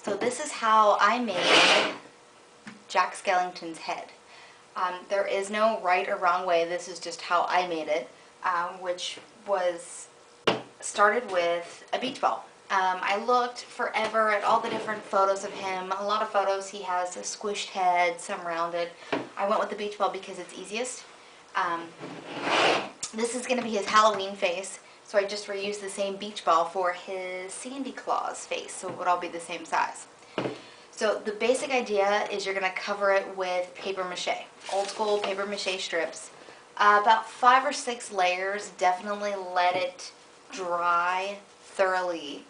So this is how I made Jack Skellington's head. There is no right or wrong way. This is just how I made it, which was started with a beach ball. I looked forever at all the different photos of him. A lot of photos he has a squished head, some rounded. I went with the beach ball because it's easiest. This is going to be his Halloween face, so I just reused the same beach ball for his Sandy Claus face, so it would all be the same size. So the basic idea is you're going to cover it with paper mache, old school paper mache strips. About 5 or 6 layers. Definitely let it dry thoroughly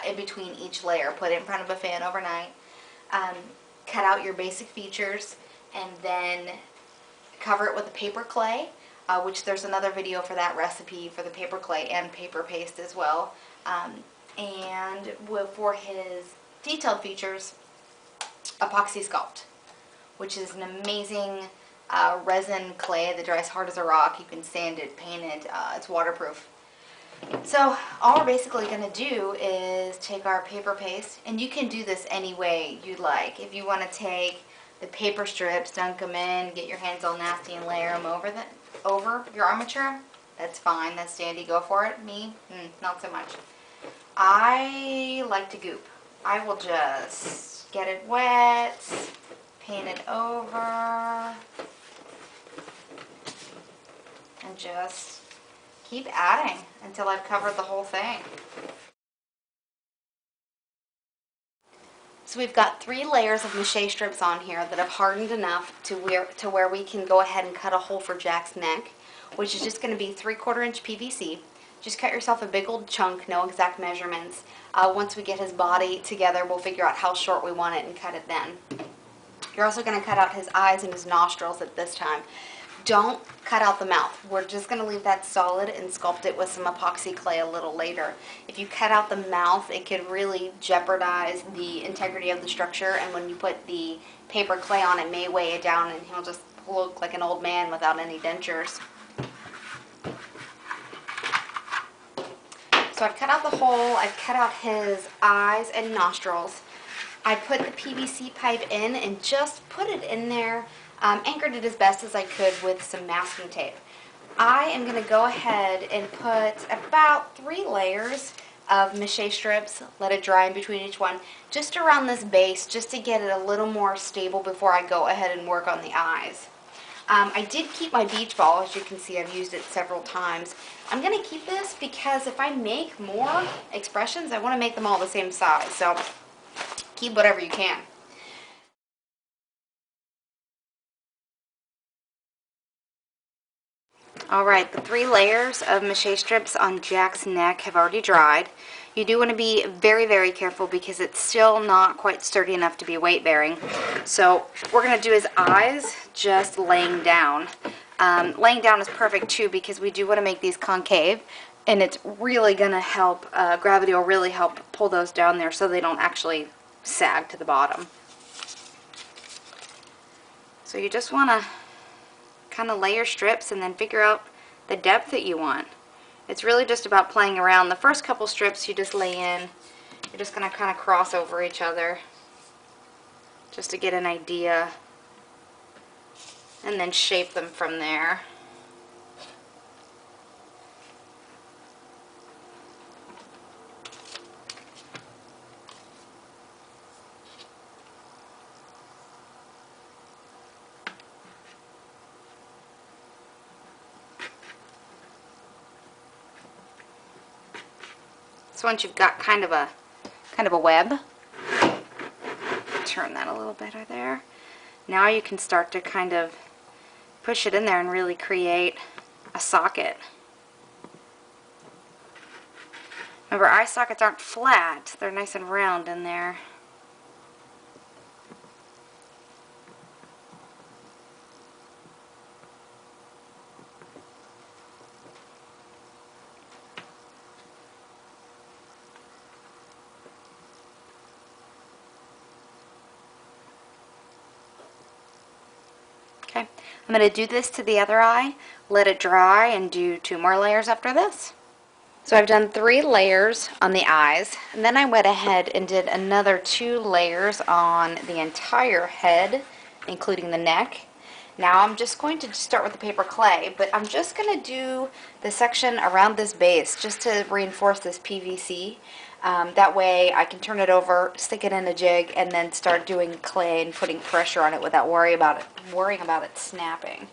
in between each layer. Put it in front of a fan overnight. Cut out your basic features and then cover it with a paper clay, which there's another video for that recipe for the paper clay and paper paste as well. And for his detailed features, epoxy sculpt, which is an amazing resin clay that dries hard as a rock. You can sand it, paint it, it's waterproof. So all we're basically going to do is take our paper paste, and you can do this any way you like. If you want to take the paper strips, dunk them in, get your hands all nasty and layer them over your armature, that's fine, that's dandy, go for it. Me, not so much. I like to goop. I will just get it wet, paint it over, and just keep adding until I've covered the whole thing. So we've got 3 layers of mache strips on here that have hardened enough to where we can go ahead and cut a hole for Jack's neck, which is just going to be 3/4 inch PVC. Just cut yourself a big old chunk, no exact measurements. Once we get his body together, we'll figure out how short we want it and cut it then. You're also going to cut out his eyes and his nostrils at this time. Don't cut out the mouth. We're just going to leave that solid and sculpt it with some epoxy clay a little later. If you cut out the mouth, it could really jeopardize the integrity of the structure, and when you put the paper clay on, it may weigh it down and he'll just look like an old man without any dentures. So I've cut out the hole, I've cut out his eyes and nostrils. I put the PVC pipe in and just put it in there, anchored it as best as I could with some masking tape. I am going to go ahead and put about 3 layers of mache strips, let it dry in between each one, just around this base, just to get it a little more stable before I go ahead and work on the eyes. I did keep my beach ball. As you can see, I've used it several times. I'm going to keep this because if I make more expressions, I want to make them all the same size. So keep whatever you can. Alright, the 3 layers of mache strips on Jack's neck have already dried. You do want to be very, very careful because it's still not quite sturdy enough to be weight bearing. So what we're going to do his eyes just laying down. Laying down is perfect too because we do want to make these concave, and it's really going to help, gravity will really help pull those down there so they don't actually sag to the bottom. So you just want to kind of lay your strips and then figure out the depth that you want. It's really just about playing around. The first couple strips you just lay in, you're just going to kind of cross over each other just to get an idea, and then shape them from there. So once you've got kind of a web, turn that a little better there. Now you can start to kind of push it in there and really create a socket. Remember, eye sockets aren't flat, they're nice and round in there. Okay, I'm going to do this to the other eye, let it dry, and do 2 more layers after this. So I've done 3 layers on the eyes, and then I went ahead and did another 2 layers on the entire head, including the neck. Now I'm just going to start with the paper clay, but I'm just going to do the section around this base just to reinforce this PVC. That way I can turn it over, stick it in a jig, and then start doing clay and putting pressure on it without worrying about it snapping.